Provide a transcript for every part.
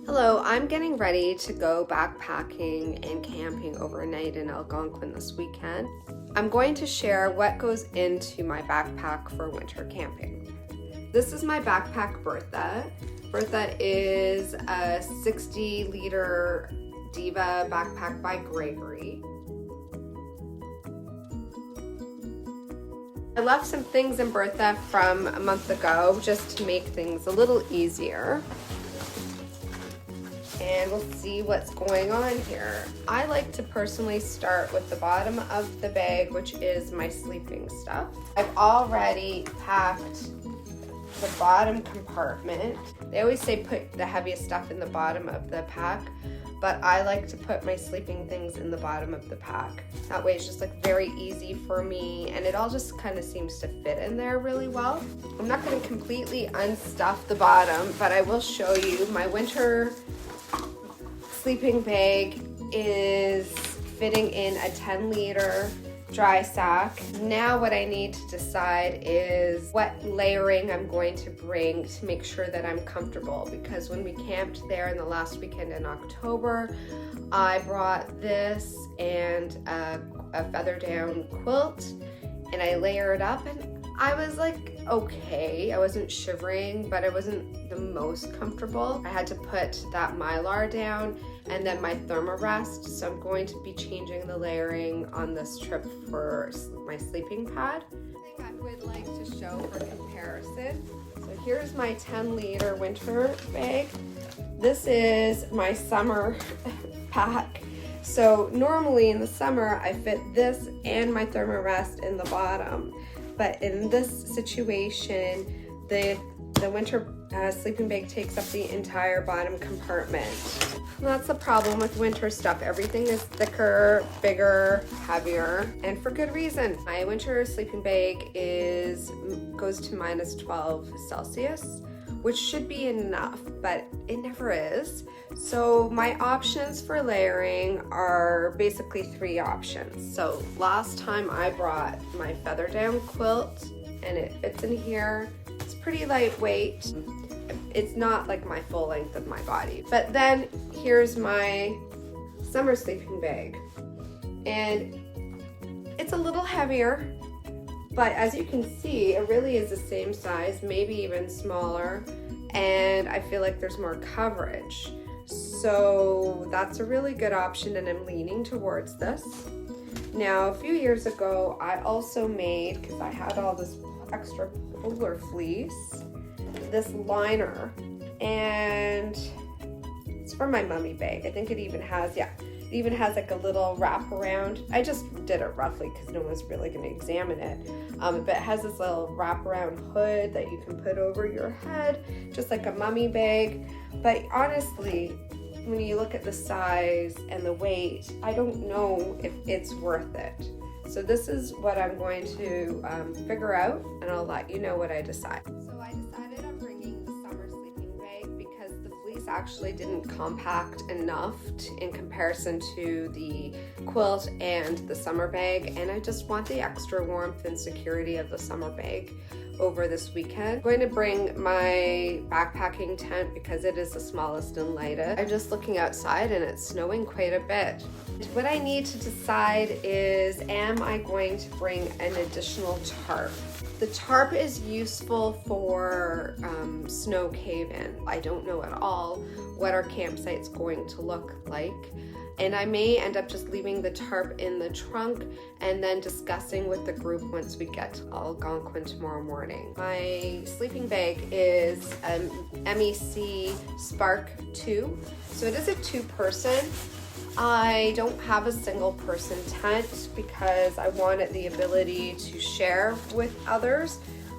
Hello, I'm getting ready to go backpacking and camping overnight in Algonquin this weekend. I'm going to share what goes into my backpack for winter camping. This is my backpack Bertha. Bertha is a 60-liter Diva backpack by Gregory. I left some things in Bertha from a month ago just to make things a little easier. And we'll see what's going on here. I like to personally start with the bottom of the bag, which is my sleeping stuff. I've already packed the bottom compartment. They always say put the heaviest stuff in the bottom of the pack, but I like to put my sleeping things in the bottom of the pack. That way it's just like very easy for me, and it all just kind of seems to fit in there really well. I'm not going to completely unstuff the bottom, but I will show you my winter sleeping bag is fitting in a 10-liter dry sack. Now what I need to decide is what layering I'm going to bring to make sure that I'm comfortable, because when we camped there in the last weekend in October, I brought this and a feather down quilt, and I layered up, and I was like, okay, I wasn't shivering, but I wasn't the most comfortable. I had to put that Mylar down and then my thermarest, so I'm going to be changing the layering on this trip for my sleeping pad. I think I would like to show for comparison. So here's my 10-liter winter bag. This is my summer pack. So normally in the summer, I fit this and my thermarest in the bottom. But in this situation, the winter sleeping bag takes up the entire bottom compartment. That's the problem with winter stuff. Everything is thicker, bigger, heavier, and for good reason. My winter sleeping bag goes to -12 Celsius, which should be enough, but it never is. So my options for layering are basically 3 options. So last time I brought my feather down quilt, and it fits in here. It's pretty lightweight. It's not like my full length of my body. But then here's my summer sleeping bag. And it's a little heavier, but as you can see, it really is the same size, maybe even smaller. And I feel like there's more coverage. So that's a really good option, and I'm leaning towards this. Now, a few years ago, I also made, because I had all this extra polar fleece, this liner, and it's for my mummy bag. I think it even has, it even has like a little wrap around. I just did it roughly because no one's really going to examine it. But it has this little wrap around hood that you can put over your head, just like a mummy bag. But honestly, when you look at the size and the weight, I don't know if it's worth it. So this is what I'm going to figure out, and I'll let you know what I decide. So I decided on bringing the summer sleeping bag because the fleece actually didn't compact enough in comparison to the quilt and the summer bag, and I just want the extra warmth and security of the summer bag over this weekend. I'm going to bring my backpacking tent because it is the smallest and lightest. I'm just looking outside and it's snowing quite a bit. What I need to decide is, am I going to bring an additional tarp? The tarp is useful for snow cave-in. I don't know at all what our campsite's going to look like. And I may end up just leaving the tarp in the trunk and then discussing with the group once we get to Algonquin tomorrow morning. My sleeping bag is an MEC Spark 2. So it is a 2-person. I don't have a single person tent because I wanted the ability to share with others.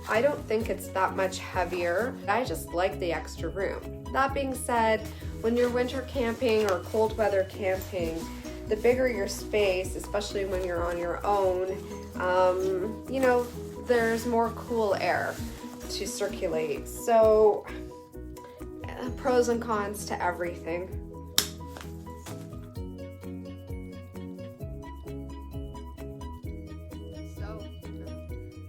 I don't think it's that much heavier. I just like the extra room. That being said, when you're winter camping or cold weather camping, the bigger your space, especially when you're on your own, there's more cool air to circulate. So pros and cons to everything. So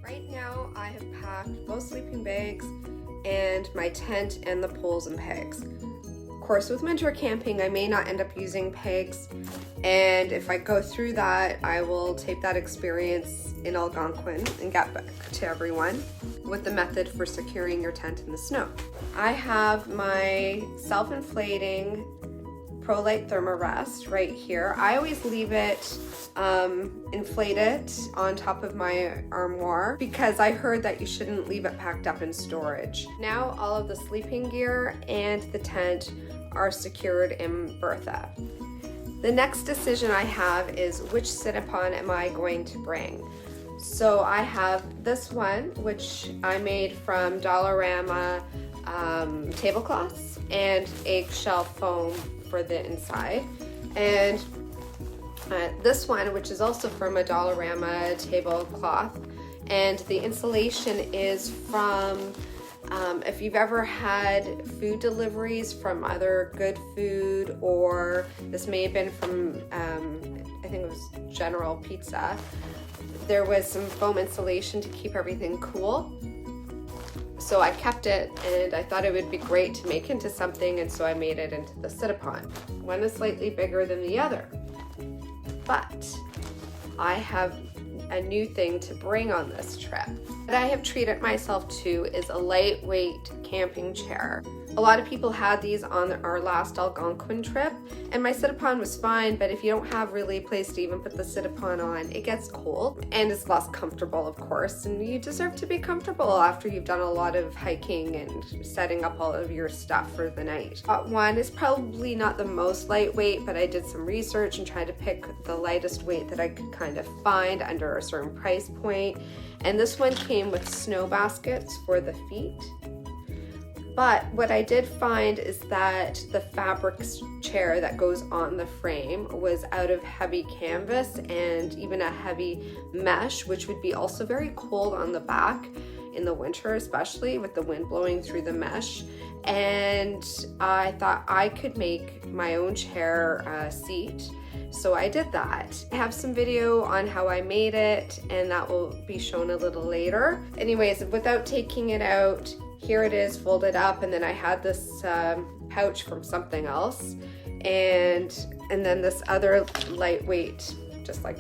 right now I have packed both sleeping bags and my tent and the poles and pegs. course, with winter camping, I may not end up using pegs, and if I go through that, I will tape that experience in Algonquin and get back to everyone with the method for securing your tent in the snow. I have my self-inflating ProLite Thermarest right here. I always leave it inflated on top of my armoire because I heard that you shouldn't leave it packed up in storage. Now all of the sleeping gear and the tent are secured in Bertha. The next decision I have is which sit-upon am I going to bring. So I have this one, which I made from Dollarama tablecloths and eggshell foam for the inside, and this one, which is also from a Dollarama tablecloth, and the insulation is from if you've ever had food deliveries from either Good Food, or this may have been from I think it was General Pizza, there was some foam insulation to keep everything cool. So I kept it, and I thought it would be great to make into something, and so I made it into the sit-upon. One is slightly bigger than the other, but I have a new thing to bring on this trip. What I have treated myself to is a lightweight camping chair. A lot of people had these on our last Algonquin trip, and my sit-upon was fine, but if you don't have really a place to even put the sit-upon on, it gets cold and it's less comfortable, of course, and you deserve to be comfortable after you've done a lot of hiking and setting up all of your stuff for the night. One is probably not the most lightweight, but I did some research and tried to pick the lightest weight that I could kind of find under a certain price point, and this one came with snow baskets for the feet. But what I did find is that the fabric chair that goes on the frame was out of heavy canvas and even a heavy mesh, which would be also very cold on the back in the winter, especially with the wind blowing through the mesh. And I thought I could make my own chair seat. So I did that. I have some video on how I made it, and that will be shown a little later. Anyways, without taking it out, here it is folded up, and then I had this pouch from something else, and then this other lightweight, just like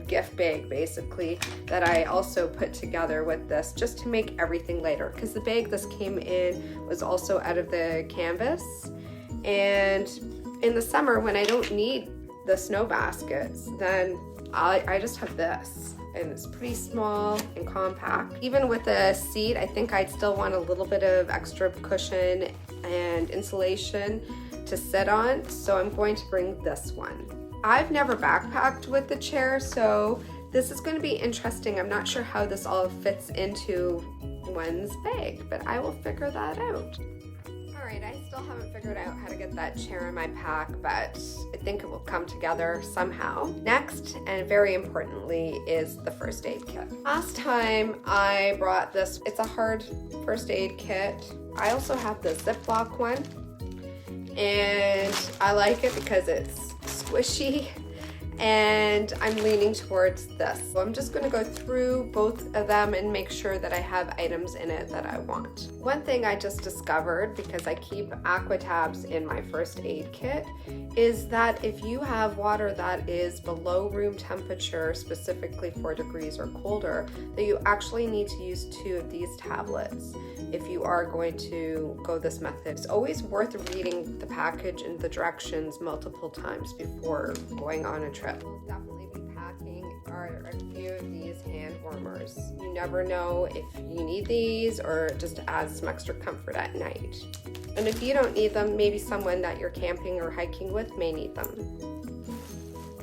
gift bag basically, that I also put together with this just to make everything lighter, because the bag this came in was also out of the canvas. And in the summer when I don't need the snow baskets, then I just have this, and it's pretty small and compact. Even with a seat, I think I'd still want a little bit of extra cushion and insulation to sit on, so I'm going to bring this one. I've never backpacked with the chair, so this is going to be interesting. I'm not sure how this all fits into one's bag, but I will figure that out. Alright, I still haven't figured out how to get that chair in my pack, but I think it will come together somehow. Next, and very importantly, is the first aid kit. Last time I brought this, it's a hard first aid kit. I also have the Ziploc one, and I like it because it's squishy, and I'm leaning towards this. So I'm just going to go through both of them and make sure that I have items in it that I want. One thing I just discovered, because I keep aqua tabs in my first aid kit, is that if you have water that is below room temperature, specifically 4 degrees or colder, that you actually need to use 2 of these tablets if you are going to go this method. It's always worth reading the package and the directions multiple times before going on a trip. We'll definitely be packing a few of these hand warmers. You never know if you need these, or just add some extra comfort at night. And if you don't need them, maybe someone that you're camping or hiking with may need them.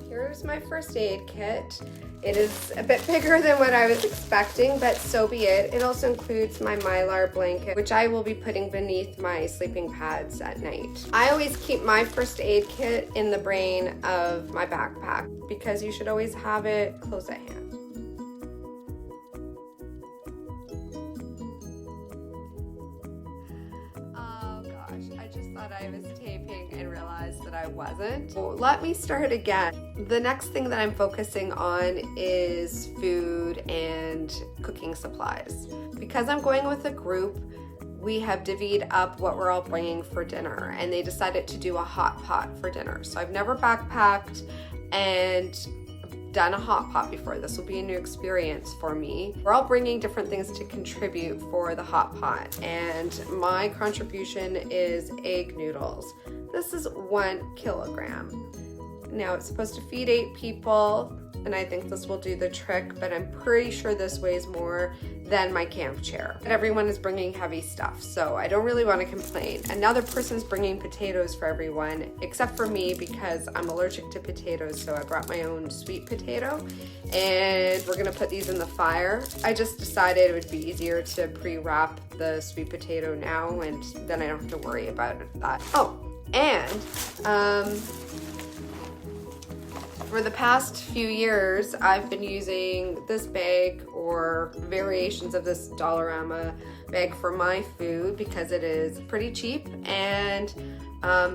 Here's my first aid kit. It is a bit bigger than what I was expecting, but so be it. It also includes my Mylar blanket, which I will be putting beneath my sleeping pads at night. I always keep my first aid kit in the brain of my backpack because you should always have it close at hand. I just thought I was taping and realized that I wasn't. So let me start again. The next thing that I'm focusing on is food and cooking supplies. Because I'm going with a group, we have divvied up what we're all bringing for dinner, and they decided to do a hot pot for dinner. So I've never backpacked and done a hot pot before. This will be a new experience for me. We're all bringing different things to contribute for the hot pot, and my contribution is egg noodles. This is 1 kilogram. Now it's supposed to feed 8 people, and I think this will do the trick, but I'm pretty sure this weighs more than my camp chair. But everyone is bringing heavy stuff, so I don't really want to complain. Another person's bringing potatoes for everyone, except for me because I'm allergic to potatoes, so I brought my own sweet potato, and we're gonna put these in the fire. I just decided it would be easier to pre-wrap the sweet potato now, and then I don't have to worry about that. Oh, and for the past few years, I've been using this bag or variations of this Dollarama bag for my food because it is pretty cheap and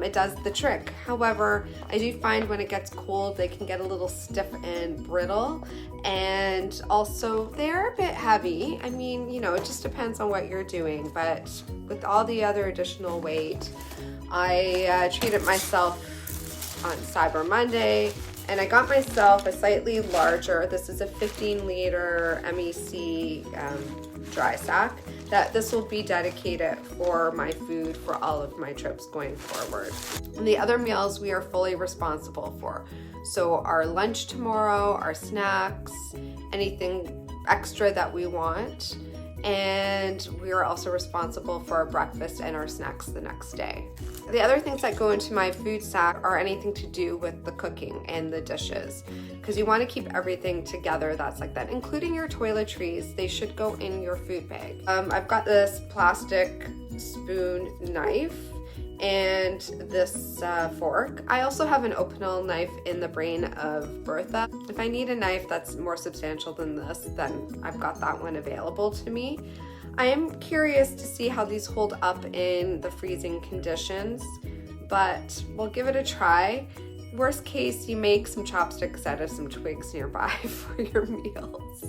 it does the trick. However, I do find when it gets cold, they can get a little stiff and brittle, and also they're a bit heavy. I mean, you know, it just depends on what you're doing, but with all the other additional weight, I treated myself on Cyber Monday, and I got myself a slightly larger, this is a 15-liter MEC dry sack, that this will be dedicated for my food for all of my trips going forward. And the other meals we are fully responsible for. So our lunch tomorrow, our snacks, anything extra that we want, and we are also responsible for our breakfast and our snacks the next day. The other things that go into my food sack are anything to do with the cooking and the dishes, because you want to keep everything together that's like that, including your toiletries. They should go in your food bag. I've got this plastic spoon knife and this fork. I also have an Opinel knife in the brain of Bertha. If I need a knife that's more substantial than this, then I've got that one available to me. I am curious to see how these hold up in the freezing conditions, but we'll give it a try. Worst case, you make some chopsticks out of some twigs nearby for your meals.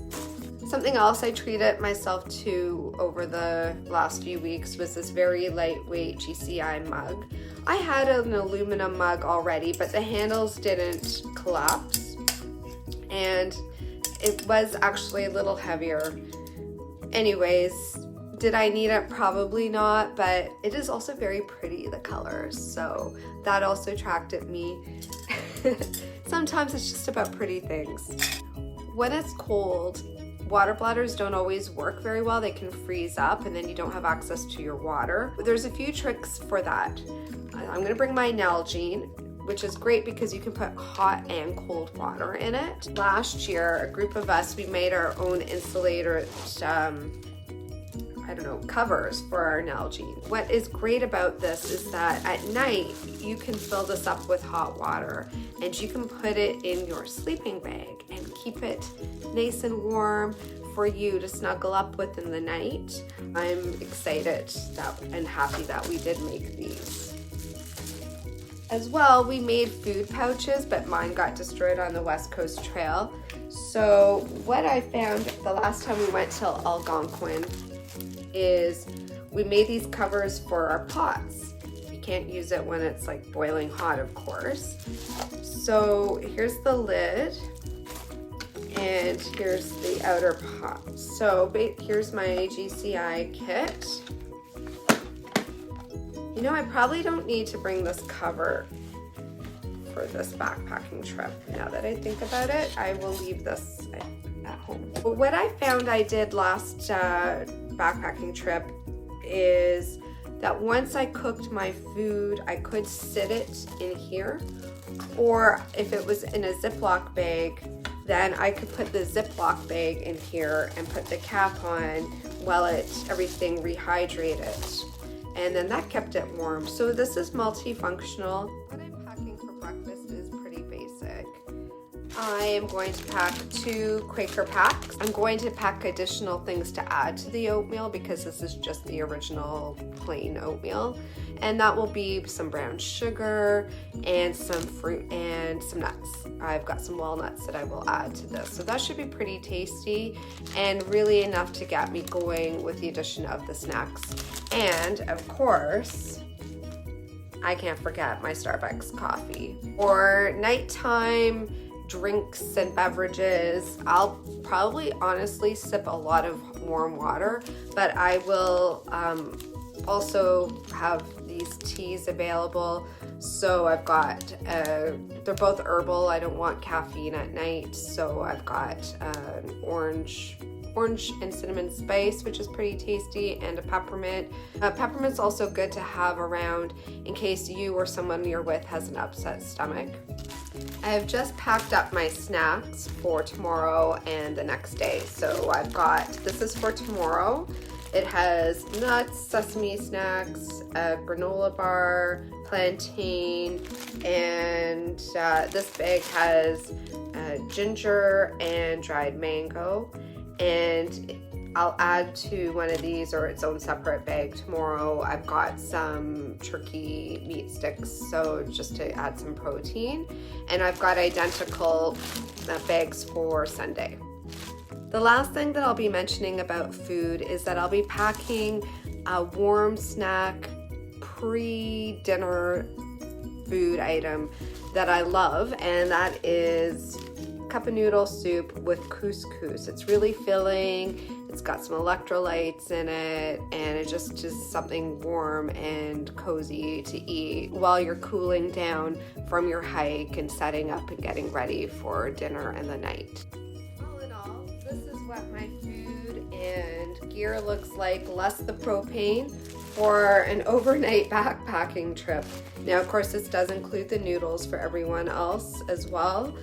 Something else I treated myself to over the last few weeks was this very lightweight GCI mug. I had an aluminum mug already, but the handles didn't collapse, and it was actually a little heavier. Anyways, did I need it? Probably not, but it is also very pretty, the colors, so that also attracted me. Sometimes it's just about pretty things. When it's cold, water bladders don't always work very well. They can freeze up and then you don't have access to your water. There's a few tricks for that. I'm gonna bring my Nalgene, which is great because you can put hot and cold water in it. Last year, a group of us, we made our own insulator, covers for our Nalgene. What is great about this is that at night, you can fill this up with hot water and you can put it in your sleeping bag and keep it nice and warm for you to snuggle up with in the night. I'm excited and happy that we did make these. As well, we made food pouches, but mine got destroyed on the West Coast Trail. So what I found the last time we went to Algonquin is we made these covers for our pots. You can't use it when it's like boiling hot, of course. So here's the lid and here's the outer pot. So here's my GCI kit. You know, I probably don't need to bring this cover for this backpacking trip. Now that I think about it, I will leave this at home. But what I found I did last backpacking trip is that once I cooked my food, I could sit it in here, or if it was in a Ziploc bag, then I could put the Ziploc bag in here and put the cap on while everything rehydrated. And then that kept it warm. So this is multifunctional. What I'm packing for breakfast is pretty basic. I am going to pack 2 Quaker packs. I'm going to pack additional things to add to the oatmeal because this is just the original plain oatmeal. And that will be some brown sugar and some fruit and some nuts. I've got some walnuts that I will add to this. So that should be pretty tasty and really enough to get me going with the addition of the snacks. And of course, I can't forget my Starbucks coffee. For nighttime drinks and beverages, I'll probably honestly sip a lot of warm water, but I will also have these teas available. So I've got, they're both herbal. I don't want caffeine at night. So I've got an orange and cinnamon spice, which is pretty tasty, and a peppermint. Peppermint's also good to have around in case you or someone you're with has an upset stomach. I have just packed up my snacks for tomorrow and the next day. So I've got, this is for tomorrow. It has nuts, sesame snacks, a granola bar, plantain, and this bag has ginger and dried mango. And I'll add to one of these or its own separate bag tomorrow. I've got some turkey meat sticks, so just to add some protein. And I've got identical bags for Sunday. The last thing that I'll be mentioning about food is that I'll be packing a warm snack pre-dinner food item that I love, and that is cup of noodle soup with couscous. It's really filling, it's got some electrolytes in it, and it just is something warm and cozy to eat while you're cooling down from your hike and setting up and getting ready for dinner and the night. All in all, this is what my food and gear looks like, less the propane, for an overnight backpacking trip. Now, of course, this does include the noodles for everyone else as well.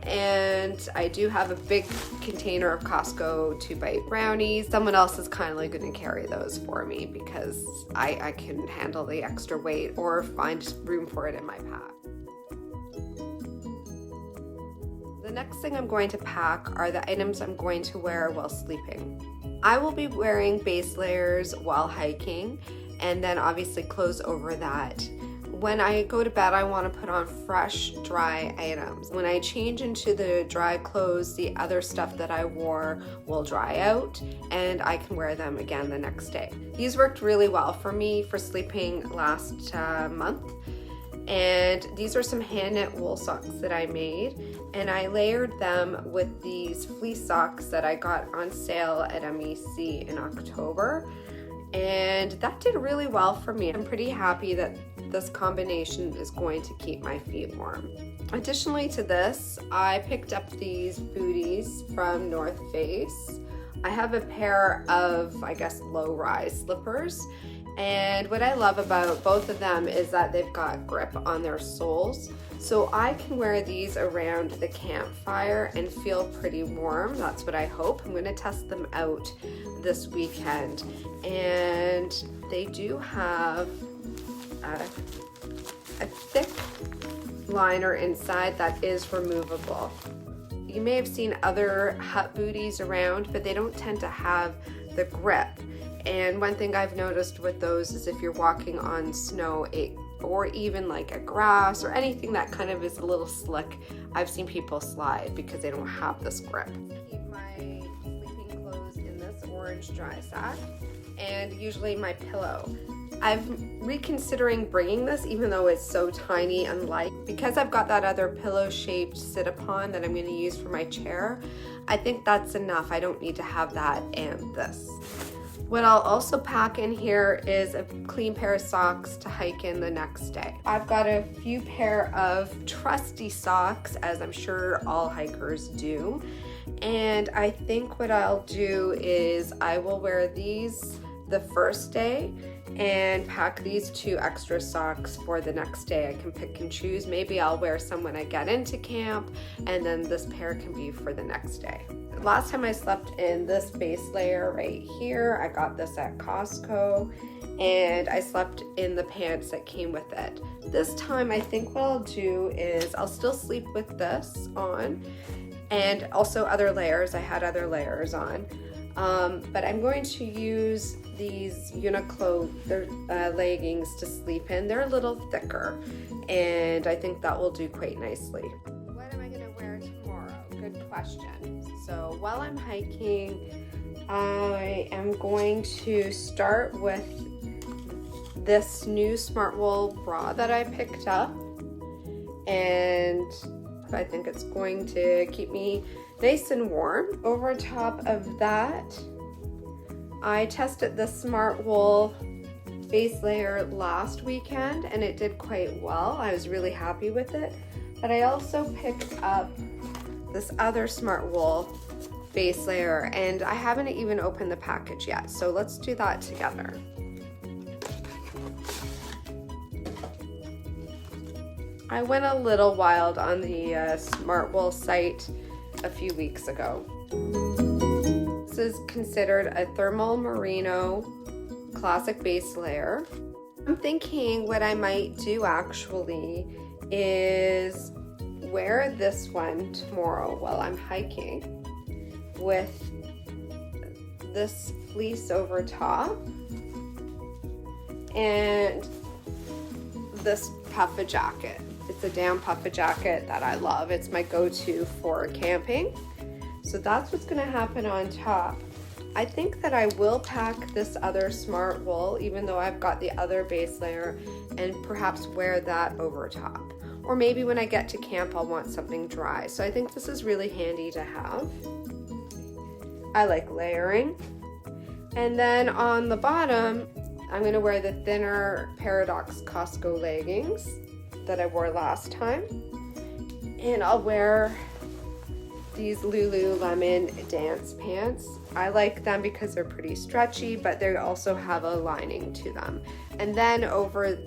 And I do have a big container of Costco 2-bite brownies. Someone else is kindly going to carry those for me because I can handle the extra weight or find room for it in my pack. The next thing I'm going to pack are the items I'm going to wear while sleeping. I will be wearing base layers while hiking, and then obviously clothes over that. When I go to bed, I want to put on fresh, dry items. When I change into the dry clothes, the other stuff that I wore will dry out and I can wear them again the next day. These worked really well for me for sleeping last month. And these are some hand knit wool socks that I made, and I layered them with these fleece socks that I got on sale at MEC in October. And that did really well for me. I'm pretty happy that this combination is going to keep my feet warm. Additionally to this, I picked up these booties from North Face. I have a pair of, I guess, low-rise slippers. And what I love about both of them is that they've got grip on their soles. So I can wear these around the campfire and feel pretty warm. That's what I hope. I'm going to test them out this weekend. And they do have a thick liner inside that is removable. You may have seen other hut booties around, but they don't tend to have the grip. And one thing I've noticed with those is if you're walking on snow or even like a grass or anything that kind of is a little slick, I've seen people slide because they don't have this grip. Keep my sleeping clothes in this orange dry sack and usually my pillow. I'm reconsidering bringing this even though it's so tiny and light. Because I've got that other pillow shaped sit-upon that I'm going to use for my chair, I think that's enough. I don't need to have that and this. What I'll also pack in here is a clean pair of socks to hike in the next day. I've got a few pair of trusty socks, as I'm sure all hikers do. And I think what I'll do is I will wear these the first day, and pack these 2 extra socks for the next day. I can pick and choose. Maybe I'll wear some when I get into camp, and then this pair can be for the next day. Last time I slept in this base layer right here. I got this at Costco, and I slept in the pants that came with it. This time I think what I'll do is I'll still sleep with this on, and also other layers. I had other layers on, but I'm going to use these Uniqlo leggings to sleep in. They're a little thicker, and I think that will do quite nicely. What am I going to wear tomorrow? Good question. So while I'm hiking, I am going to start with this new Smartwool bra that I picked up, and I think it's going to keep me nice and warm. Over top of that, I tested the Smartwool base layer last weekend and it did quite well. I was really happy with it. But I also picked up this other Smartwool base layer, and I haven't even opened the package yet. So let's do that together. I went a little wild on the Smartwool site a few weeks ago. This is considered a thermal merino classic base layer. I'm thinking what I might do actually is wear this one tomorrow while I'm hiking with this fleece over top and this puffer jacket. It's a down puffer jacket that I love. It's my go-to for camping. So that's what's gonna happen on top. I think that I will pack this other Smartwool, even though I've got the other base layer, and perhaps wear that over top. Or maybe when I get to camp, I'll want something dry. So I think this is really handy to have. I like layering. And then on the bottom, I'm gonna wear the thinner Paradox Costco leggings that I wore last time. And I'll wear these Lululemon dance pants. I like them because they're pretty stretchy, but they also have a lining to them. And then over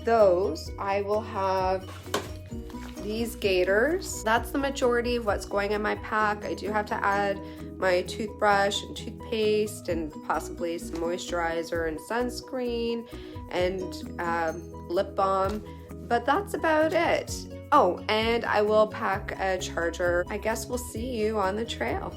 those, I will have these gaiters. That's the majority of what's going in my pack. I do have to add my toothbrush and toothpaste and possibly some moisturizer and sunscreen and lip balm, but that's about it. Oh, and I will pack a charger. I guess we'll see you on the trail.